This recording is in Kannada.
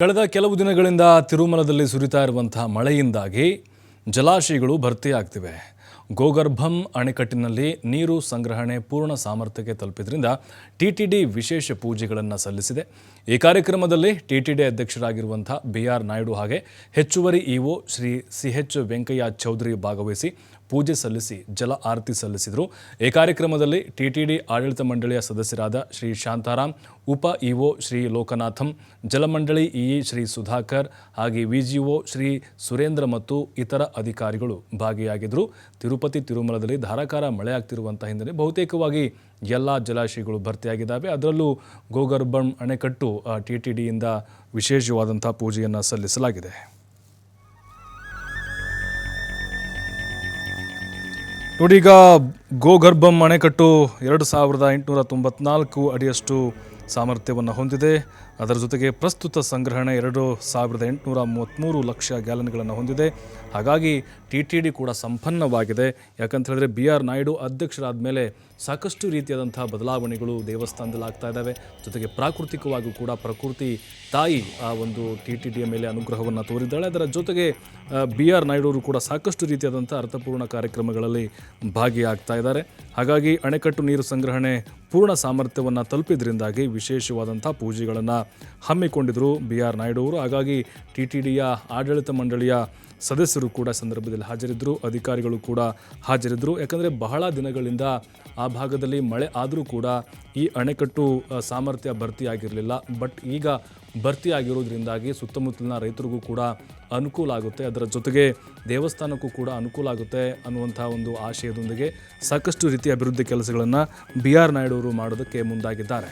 ಕಳೆದ ಕೆಲವು ದಿನಗಳಿಂದ ತಿರುಮಲದಲ್ಲಿ ಸುರಿತಾ ಇರುವಂತಹ ಮಳೆಯಿಂದಾಗಿ ಜಲಾಶಯಗಳು ಭರ್ತಿಯಾಗ್ತಿವೆ. ಗೋಗರ್ಭಂ ಅಣೆಕಟ್ಟಿನಲ್ಲಿ ನೀರು ಸಂಗ್ರಹಣೆ ಪೂರ್ಣ ಸಾಮರ್ಥ್ಯಕ್ಕೆ ತಲುಪಿದ್ರಿಂದ ಟಿಟಿಡಿ ವಿಶೇಷ ಪೂಜೆಗಳನ್ನು ಸಲ್ಲಿಸಿದೆ. ಈ ಕಾರ್ಯಕ್ರಮದಲ್ಲಿ ಟಿಟಿಡಿ ಅಧ್ಯಕ್ಷರಾಗಿರುವಂತಹ BR ನಾಯ್ಡು ಹಾಗೆ ಹೆಚ್ಚುವರಿ ಇಒ ಶ್ರೀ CH ವೆಂಕಯ್ಯ ಚೌಧರಿ ಭಾಗವಹಿಸಿ ಪೂಜೆ ಸಲ್ಲಿಸಿ ಜಲ ಆರತಿ ಸಲ್ಲಿಸಿದರು. ಈ ಕಾರ್ಯಕ್ರಮದಲ್ಲಿ ಟಿಟಿಡಿ ಆಡಳಿತ ಮಂಡಳಿಯ ಸದಸ್ಯರಾದ ಶ್ರೀ ಶಾಂತಾರಾಮ್, ಉಪ ಇಒ ಶ್ರೀ ಲೋಕನಾಥಂ, ಜಲಮಂಡಳಿ ಇಇ ಶ್ರೀ ಸುಧಾಕರ್ ಹಾಗೆ ವಿಜಿಒ ಶ್ರೀ ಸುರೇಂದ್ರ ಮತ್ತು ಇತರ ಅಧಿಕಾರಿಗಳು ಭಾಗಿಯಾಗಿದ್ದರು. ತಿರುಪತಿ ತಿರುಮಲದಲ್ಲಿ ಧಾರಾಕಾರ ಮಳೆಯಾಗ್ತಿರುವಂಥ ಹಿನ್ನೆಲೆ ಬಹುತೇಕವಾಗಿ ಎಲ್ಲ ಜಲಾಶಯಗಳು ಭರ್ತಿಯಾಗಿದ್ದಾವೆ. ಅದರಲ್ಲೂ ಗೋಗರ್ಭಂ ಅಣೆಕಟ್ಟು ಟಿಟಿಡಿಯಿಂದ ವಿಶೇಷವಾದಂಥ ಪೂಜೆಯನ್ನು ಸಲ್ಲಿಸಲಾಗಿದೆ. ನೋಡಿ, ಈಗ ಗೋಗರ್ಭಂ ಅಣೆಕಟ್ಟು 2894 ಅಡಿಯಷ್ಟು ಸಾಮರ್ಥ್ಯವನ್ನು ಹೊಂದಿದೆ. ಅದರ ಜೊತೆಗೆ ಪ್ರಸ್ತುತ ಸಂಗ್ರಹಣೆ 2833 ಲಕ್ಷ ಗ್ಯಾಲನ್ಗಳನ್ನು ಹೊಂದಿದೆ. ಹಾಗಾಗಿ ಟಿಟಿಡಿ ಕೂಡ ಸಂಪನ್ನವಾಗಿದೆ. ಯಾಕಂತ ಹೇಳಿದ್ರೆ BR ನಾಯ್ಡು ಅಧ್ಯಕ್ಷರಾದ ಮೇಲೆ ಸಾಕಷ್ಟು ರೀತಿಯಾದಂತಹ ಬದಲಾವಣೆಗಳು ದೇವಸ್ಥಾನದಲ್ಲಿ ಆಗ್ತಾ ಇದ್ದಾವೆ. ಜೊತೆಗೆ ಪ್ರಾಕೃತಿಕವಾಗಿಯೂ ಕೂಡ ಪ್ರಕೃತಿ ತಾಯಿ ಆ ಒಂದು ಟಿಟಿಡಿಯ ಮೇಲೆ ಅನುಗ್ರಹವನ್ನು ತೋರಿದ್ದಾಳೆ. ಅದರ ಜೊತೆಗೆ BR ನಾಯ್ಡು ಅವರು ಕೂಡ ಸಾಕಷ್ಟು ರೀತಿಯಾದಂಥ ಅರ್ಥಪೂರ್ಣ ಕಾರ್ಯಕ್ರಮಗಳಲ್ಲಿ ಭಾಗಿಯಾಗ್ತಾ ಇದ್ದಾರೆ. ಹಾಗಾಗಿ ಅಣೆಕಟ್ಟು ನೀರು ಸಂಗ್ರಹಣೆ ಪೂರ್ಣ ಸಾಮರ್ಥ್ಯವನ್ನು ತಲುಪಿದ್ರಿಂದಾಗಿ ವಿಶೇಷವಾದಂಥ ಪೂಜೆಗಳನ್ನು ಹಮ್ಮಿಕೊಂಡಿದ್ದರು BR ನಾಯ್ಡು ಅವರು. ಹಾಗಾಗಿ ಟಿಟಿಡಿಯ ಆಡಳಿತ ಮಂಡಳಿಯ ಸದಸ್ಯರು ಕೂಡ ಸಂದರ್ಭದಲ್ಲಿ ಹಾಜರಿದ್ದರು, ಅಧಿಕಾರಿಗಳು ಕೂಡ ಹಾಜರಿದ್ದರು. ಯಾಕಂದರೆ ಬಹಳ ದಿನಗಳಿಂದ ಆ ಭಾಗದಲ್ಲಿ ಮಳೆ ಆದರೂ ಕೂಡ ಈ ಅಣೆಕಟ್ಟು ಸಾಮರ್ಥ್ಯ ಭರ್ತಿಯಾಗಿರಲಿಲ್ಲ. ಬಟ್ ಈಗ ಭರ್ತಿಯಾಗಿರೋದ್ರಿಂದಾಗಿ ಸುತ್ತಮುತ್ತಲಿನ ರೈತರಿಗೂ ಕೂಡ ಅನುಕೂಲ ಆಗುತ್ತೆ, ಅದರ ಜೊತೆಗೆ ದೇವಸ್ಥಾನಕ್ಕೂ ಕೂಡ ಅನುಕೂಲ ಆಗುತ್ತೆ ಅನ್ನುವಂಥ ಒಂದು ಆಶಯದೊಂದಿಗೆ ಸಾಕಷ್ಟು ರೀತಿಯ ಅಭಿವೃದ್ಧಿ ಕೆಲಸಗಳನ್ನು BR ನಾಯ್ಡು ಅವರು ಮಾಡೋದಕ್ಕೆ ಮುಂದಾಗಿದ್ದಾರೆ.